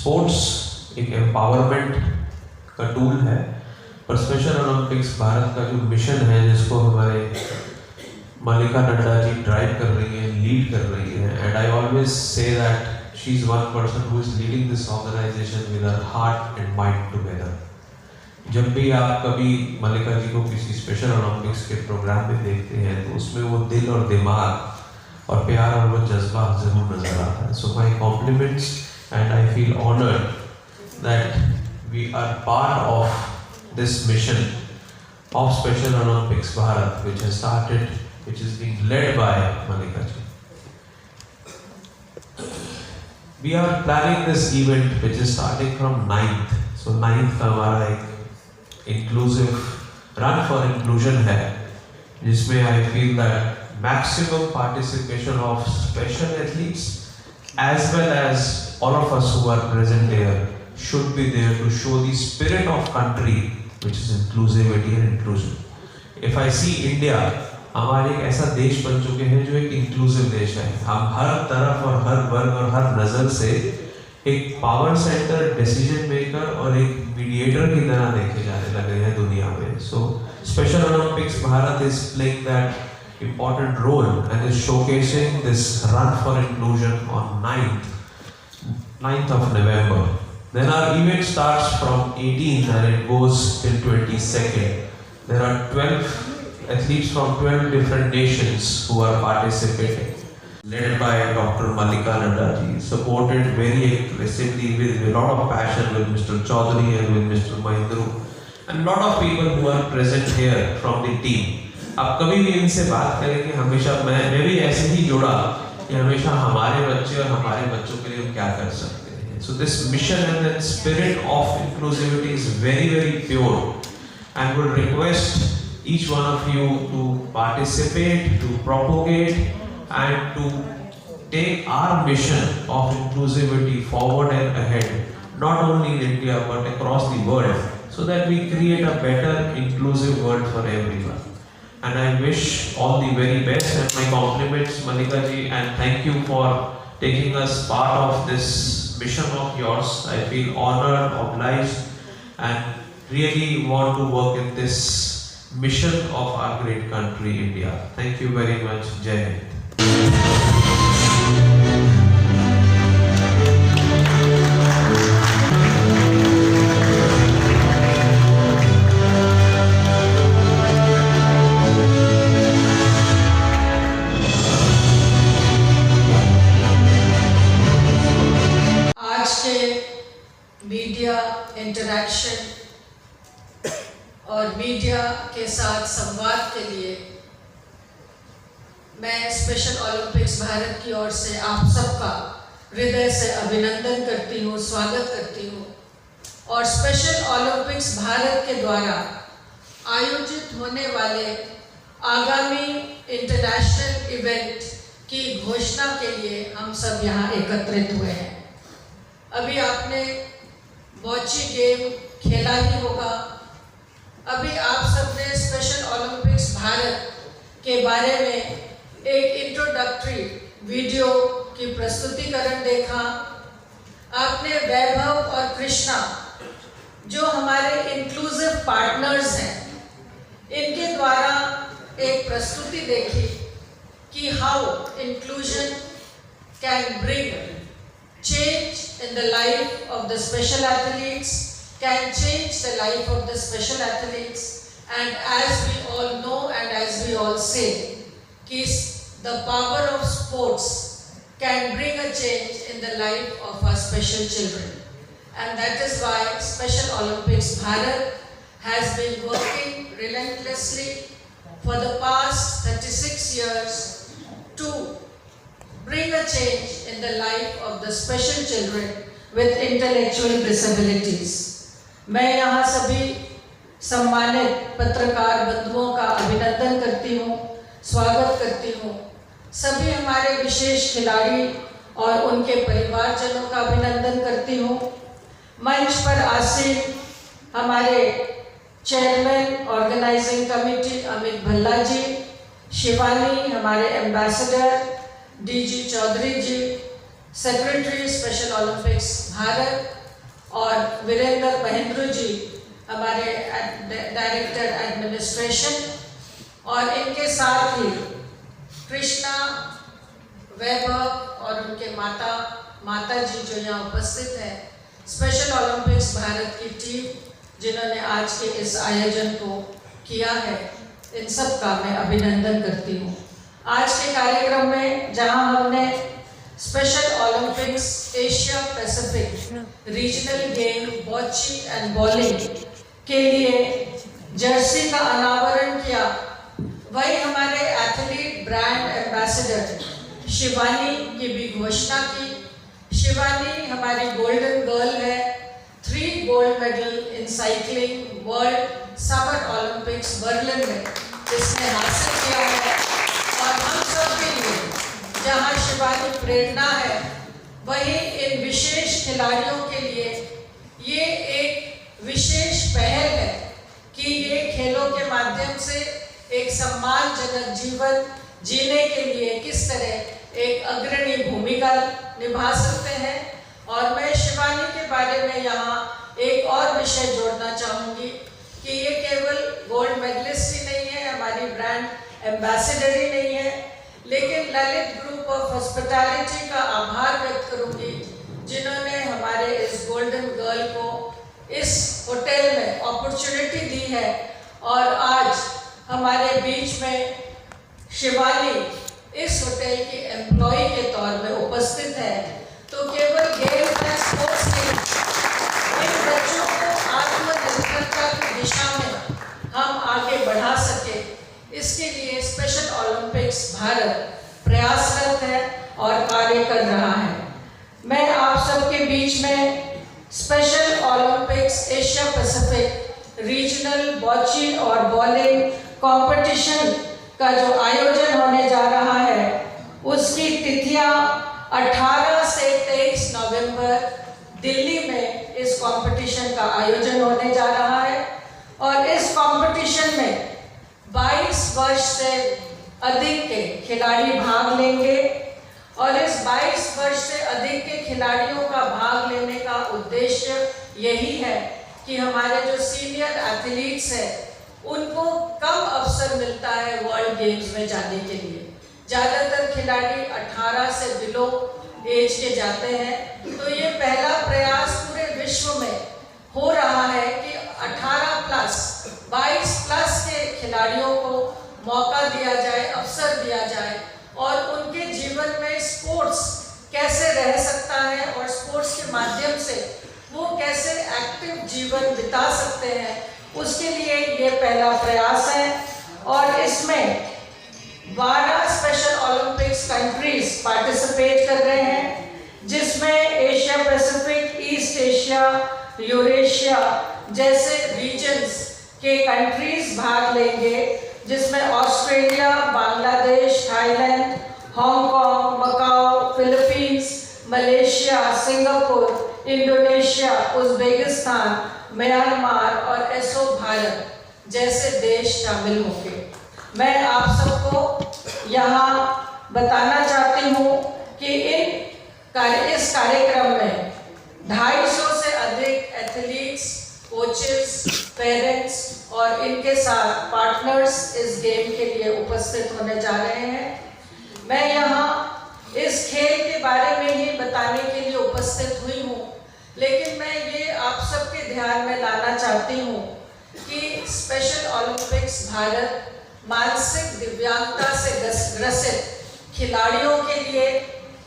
Sports एक empowerment का tool है, और स्पेशल ओलंपिक्स भारत का जो मिशन है जिसको हमारे मल्लिका नड्डा जी ड्राइव कर रही हैं, लीड कर रही हैं, and I always say that she is one person who is leading this organisation with her heart and mind together. जब भी आप कभी मल्लिका जी को किसी स्पेशल ओलंपिक्स के प्रोग्राम में देखते हैं तो उसमें वो दिल और दिमाग और प्यार और वो जज्बा जरूर नजर आता है। So my compliments and I feel honoured that we are part of this mission of Special Olympics Bharat, which is being led by Mallika ji. We are planning this event which is starting from 9th. So 9th का हमारा एक inclusive run for inclusion है, जिसमें I feel that maximum participation of special athletes as well as all of us who are present here should be there to show the spirit of country which is inclusivity and inclusion. If I see India, हमारे एक ऐसा देश बन चुके हैं जो एक inclusive देश है। हम हर तरफ और हर वर्ग और हर नजर से एक पावर सेंटर, डिसीजन मेकर और एक मीडिएटर की तरह देखे जाने लगे हैं दुनिया में। So Special Olympics Bharat is playing that important role and is showcasing this run for inclusion on 9th of November. Then our event starts from 18th and it goes till 22nd. There are 12 athletes from 12 different nations who are participating, led by Dr. Mallika Nanda ji, supported very aggressively with a lot of passion with Mr. Chaudhary and with Mr. Mahindru, and lot of people who are present here from the team. आप कभी भी इनसे बात करेंगे, हमेशा मैं भी ऐसे ही जुड़ा कि हमेशा हमारे बच्चे और हमारे बच्चों के लिए हम क्या कर सकते हैं। So this mission and the spirit of inclusivity is very, very pure, and would request each one of you to participate, to propagate, and to take our mission of inclusivity forward and ahead, not only in India but across the world, so that we create a better inclusive world for everyone. And I wish all the very best, and my compliments Mallika ji, and thank you for taking us part of this mission of yours. I feel honored, obliged, and really want to work in this mission of our great country, India. Thank you very much. Jai Hind. Media interaction और media के साथ संवाद के लिए मैं special Olympics Bharat की ओर से आप सबका हृदय से अभिनंदन करती हूँ, स्वागत करती हूँ। और स्पेशल ओलंपिक्स भारत के द्वारा आयोजित होने वाले आगामी इंटरनेशनल इवेंट की घोषणा के लिए हम सब यहाँ एकत्रित हुए हैं। अभी आपने बॉची गेम खेला ही होगा। अभी आप सबने स्पेशल ओलंपिक्स भारत के बारे में एक इंट्रोडक्टरी वीडियो की प्रस्तुतिकरण देखा। आपने वैभव और कृष्णा जो हमारे इंक्लूसिव पार्टनर्स हैं, इनके द्वारा एक प्रस्तुति देखी कि how inclusion can bring change in the life of the special athletes, can change the life of the special athletes, and as we all know and as we all say, the power of sports can bring a change in the life of our special children. And that is why Special Olympics Bharat has been working relentlessly for the past 36 years to bring a change in the life of the special children with intellectual disabilities. मैं यहाँ सभी सम्मानित पत्रकार बंधुओं का अभिनंदन करती हूँ, स्वागत करती हूँ। सभी हमारे विशेष खिलाड़ी और उनके परिवारजनों का अभिनंदन करती हूँ। मंच पर आसीन हमारे chairman organising committee Amit Bhalla ji, Shivani हमारे ambassador, DG Chaudhary ji, secretary Special Olympics Bharat, और वीरेंद्र महेंद्र जी हमारे डायरेक्टर एडमिनिस्ट्रेशन, और इनके साथ ही कृष्णा वैभव और उनके माता जी जो यहाँ उपस्थित हैं, स्पेशल ओलंपिक्स भारत की टीम जिन्होंने आज के इस आयोजन को किया है, इन सब का मैं अभिनंदन करती हूँ। आज के कार्यक्रम में जहाँ हमने Special Olympics Asia Pacific regional game bocce and bowling के लिए जर्सी का अनावरण किया, वही हमारे एथलीट ब्रांड एम्बेसडर शिवानी की भी घोषणा की। शिवानी हमारी गोल्डन गर्ल है, 3 gold medal in cycling world summer Olympics Berlin में इसने हासिल किया है। और हम सब के लिए जहाँ शिवानी प्रेरणा है, वहीं इन विशेष खिलाड़ियों के लिए ये एक विशेष पहल है कि ये खेलों के माध्यम से एक सम्मानजनक जीवन जीने के लिए किस तरह एक अग्रणी भूमिका निभा सकते हैं। और मैं शिवानी के बारे में यहाँ एक और विषय जोड़ना चाहूँगी कि ये केवल गोल्ड मेडलिस्ट ही नहीं है, हमारी ब्रांड एम्बेसडर ही नहीं है, लेकिन ललित ग्रुप ऑफ हॉस्पिटैलिटी का आभार व्यक्त करूँगी जिन्होंने हमारे इस गोल्डन गर्ल को इस होटल में अपॉर्चुनिटी दी है। और आज हमारे बीच में शिवानी इस होटल की एम्प्लॉय के तौर में उपस्थित है, तो केवल गेम एंड स्पोर्ट्स नहीं, इन बच्चों को आत्मनिर्भरता की दिशा में हम आगे बढ़ा सके, इसके लिए स्पेशल ओलंपिक्स भारत प्रयासरत है और कार्य कर रहा है। मैं आप सबके बीच में Special Olympics Asia Pacific regional bocce और बॉलिंग कंपटीशन का जो आयोजन होने जा रहा है, उसकी तिथियां 18 से 23 नवंबर दिल्ली में इस कंपटीशन का आयोजन होने जा रहा है। और इस कंपटीशन में 22 वर्ष से अधिक के खिलाड़ी भाग लेंगे और इस 22 वर्ष से अधिक के खिलाड़ियों का भाग लेने का उद्देश्य यही है कि हमारे जो सीनियर एथलीट्स हैं उनको कम अवसर मिलता है वर्ल्ड गेम्स में जाने के लिए। ज़्यादातर खिलाड़ी 18 से बिलो एज के जाते हैं, तो ये पहला प्रयास पूरे विश्व में हो रहा है कि 18 प्लस 22 प्लस के खिलाड़ियों को मौका दिया जाए, अवसर दिया जाए और उनके जीवन में स्पोर्ट्स कैसे रह सकता है और स्पोर्ट्स के माध्यम से वो कैसे एक्टिव जीवन बिता सकते हैं, उसके लिए ये पहला प्रयास है। और इसमें 12 स्पेशल ओलंपिक्स कंट्रीज पार्टिसिपेट कर रहे हैं, जिसमें Asia Pacific, East Asia, Eurasia जैसे रीजन्स के कंट्रीज भाग लेंगे, जिसमें Australia, Bangladesh, Thailand, Hong Kong, Macao, Philippines, Malaysia, Singapore, Indonesia, Uzbekistan, Myanmar और एसो भारत जैसे देश शामिल होंगे। मैं आप सबको यहाँ बताना चाहती हूँ कि इस कार्यक्रम में 250 से अधिक एथलीट्स, कोचेस, पेरेंट्स और इनके साथ पार्टनर्स इस गेम के लिए उपस्थित होने जा रहे हैं। मैं यहाँ इस खेल के बारे में ही बताने के लिए उपस्थित हुई हूँ, लेकिन मैं ये आप सबके ध्यान में लाना चाहती हूँ कि स्पेशल ओलंपिक्स भारत मानसिक दिव्यांगता से ग्रसित खिलाड़ियों के लिए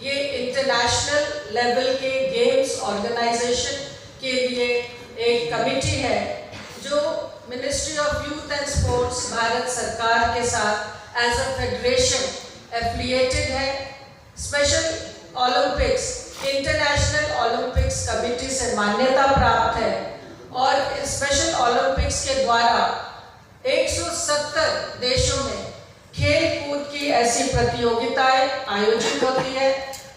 ये इंटरनेशनल लेवल के गेम्स ऑर्गेनाइजेशन के लिए एक कमेटी है जो ministry of youth and sports Bharat सरकार के साथ एज अ फेडरेशन एफिलिएटेड है। Special Olympics international Olympics committee से मान्यता प्राप्त है और स्पेशल ओलंपिक्स के द्वारा 170 देशों में खेल कूद की ऐसी प्रतियोगिताएं आयोजित होती है।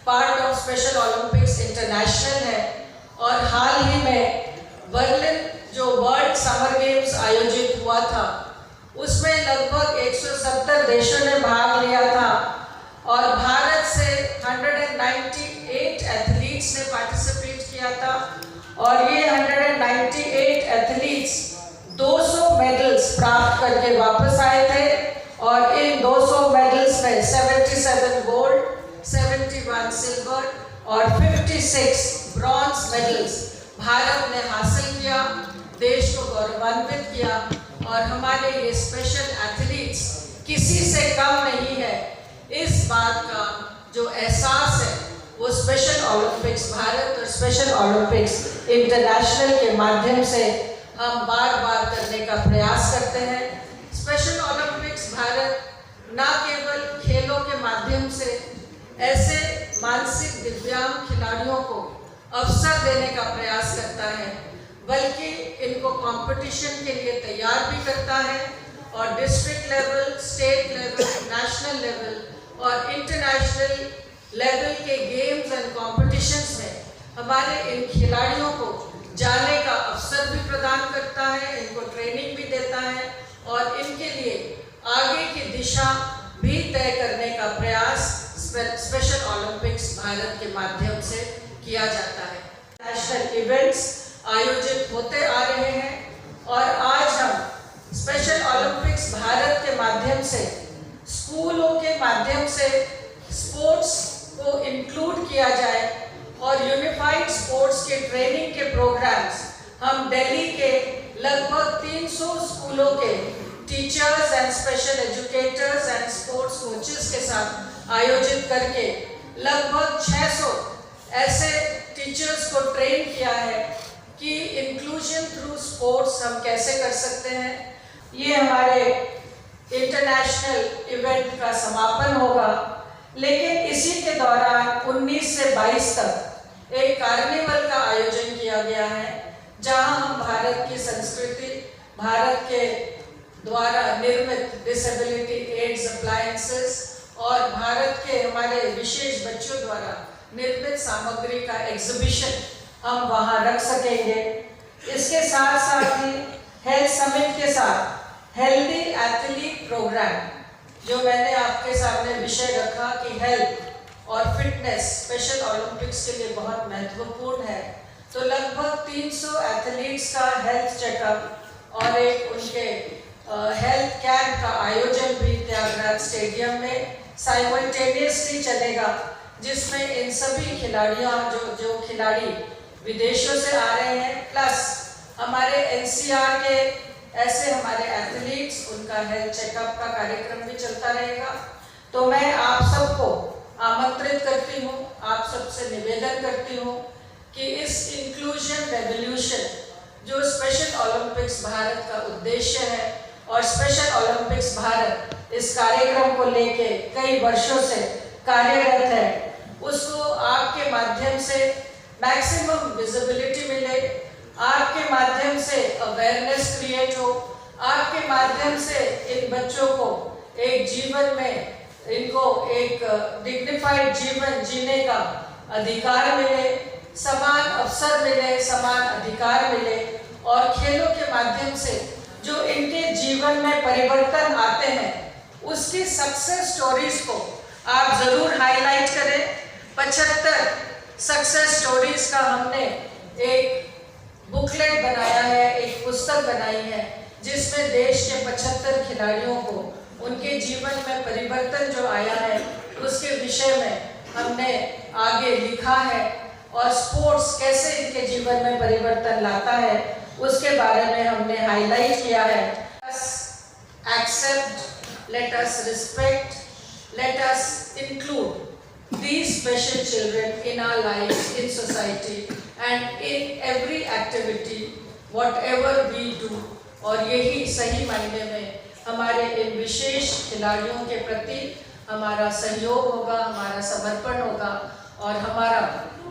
Part of special Olympics international है और हाल ही में बर्लिन जो वर्ल्ड समर गेम्स आयोजित हुआ था, उसमें लगभग 170 देशों ने भाग लिया था और भारत से 198 एथलीट्स ने पार्टिसिपेट किया था और ये 198 एथलीट्स 200 मेडल्स प्राप्त करके वापस आए थे और इन 200 मेडल्स में 77 गोल्ड, 71 सिल्वर और 56 ब्रॉन्ज मेडल्स भारत ने हासिल किया, देश को गौरवान्वित किया। और हमारे ये स्पेशल एथलीट्स किसी से कम नहीं है, इस बात का जो एहसास है वो स्पेशल ओलंपिक्स भारत और स्पेशल ओलंपिक्स इंटरनेशनल के माध्यम से हम बार बार करने का प्रयास करते हैं। स्पेशल ओलंपिक्स भारत न केवल खेलों के माध्यम से ऐसे मानसिक दिव्यांग खिलाड़ियों को अवसर देने का प्रयास करता है, बल्कि इनको कंपटीशन के लिए तैयार भी करता है और district level, state level, national level और इंटरनेशनल लेवल के गेम्स एंड कॉम्पिटिशन्स में हमारे इन खिलाड़ियों को जाने का अवसर भी प्रदान करता है, इनको ट्रेनिंग भी देता है और इनके लिए आगे की दिशा भी तय करने का प्रयास स्पेशल ओलंपिक्स भारत के माध्यम से किया जाता है। नेशनल इवेंट्स आयोजित होते आ रहे हैं और आज हम स्पेशल ओलंपिक्स भारत के माध्यम से स्कूलों के माध्यम से स्पोर्ट्स को इंक्लूड किया जाए और यूनिफाइड स्पोर्ट्स के ट्रेनिंग के प्रोग्राम्स हम दिल्ली के लगभग 300 स्कूलों के teachers and special educators and sports coaches के साथ आयोजित करके लगभग 600 ऐसे टीचर्स को ट्रेन किया है कि इंक्लूजन थ्रू स्पोर्ट्स हम कैसे कर सकते हैं। ये हमारे इंटरनेशनल इवेंट का समापन होगा, लेकिन इसी के दौरान 19 से 22 तक एक कार्निवल का आयोजन किया गया है, जहां हम भारत की संस्कृति, भारत के द्वारा निर्मित डिसेबिलिटी एड्स अप्लायंसेस और भारत के हमारे विशेष बच्चों द्वारा निर्मित सामग्री का एग्जीबिशन हम वहां रख सकेंगे। इसके साथ साथ ही हेल्थ समिट के साथ हेल्दी एथलीट प्रोग्राम, जो मैंने आपके सामने विषय रखा कि हेल्थ और फिटनेस स्पेशल ओलंपिक्स के लिए बहुत महत्वपूर्ण है, तो लगभग 300 एथलीट्स का हेल्थ चेकअप और एक उनके हेल्थ कैंप का आयोजन भी त्यागराज स्टेडियम में साइमल्टेनियसली चलेगा, जिसमें इन सभी खिलाड़ियों जो खिलाड़ी विदेशों से आ रहे हैं, प्लस हमारे एनसीआर के ऐसे हमारे एथलीट्स, उनका हेल्थ चेकअप का कार्यक्रम भी चलता रहेगा। तो मैं आप सबको आमंत्रित करती हूँ, आप सबसे निवेदन करती हूँ कि इस इंक्लूजन रेवोल्यूशन जो स्पेशल ओलंपिक्स भारत का उद्देश्य है और स्पेशल ओलंपिक्स भारत इस कार्यक्रम को लेके कई वर्षों से कार्यरत है, उसको आपके माध्यम से मैक्सिमम विजिबिलिटी मिले, आपके माध्यम से अवेयरनेस क्रिएट हो, आपके माध्यम से इन बच्चों को एक जीवन में इनको एक डिग्निफाइड जीवन जीने का अधिकार मिले, समान अवसर मिले, समान अधिकार मिले और खेलों के माध्यम से जो इनके जीवन में परिवर्तन आते हैं उसकी सक्सेस स्टोरीज को आप जरूर हाईलाइट करें। 75 सक्सेस स्टोरीज का हमने एक बुकलेट बनाया है, एक पुस्तक बनाई है, जिसमें देश के 75 खिलाड़ियों को उनके जीवन में परिवर्तन जो आया है उसके विषय में हमने आगे लिखा है और स्पोर्ट्स कैसे इनके जीवन में परिवर्तन लाता है उसके बारे में हमने हाईलाइट किया है। Accept, let us respect, let us include these special children in our lives, in society and in every activity, whatever we do। और यही सही मायने में हमारे इन विशेष खिलाड़ियों के प्रति हमारा सहयोग होगा, हमारा समर्पण होगा और हमारा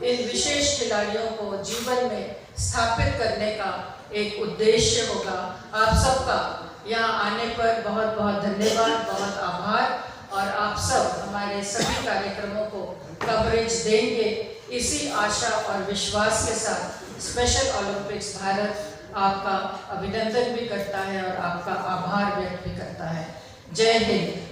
इन विशेष खिलाड़ियों को जीवन में स्थापित करने का एक उद्देश्य होगा। आप सबका यहाँ आने पर बहुत बहुत धन्यवाद, बहुत आभार और आप सब हमारे सभी कार्यक्रमों को कवरेज देंगे, इसी आशा और विश्वास के साथ स्पेशल ओलंपिक्स भारत आपका अभिनंदन भी करता है और आपका आभार व्यक्त भी करता है। जय हिंद।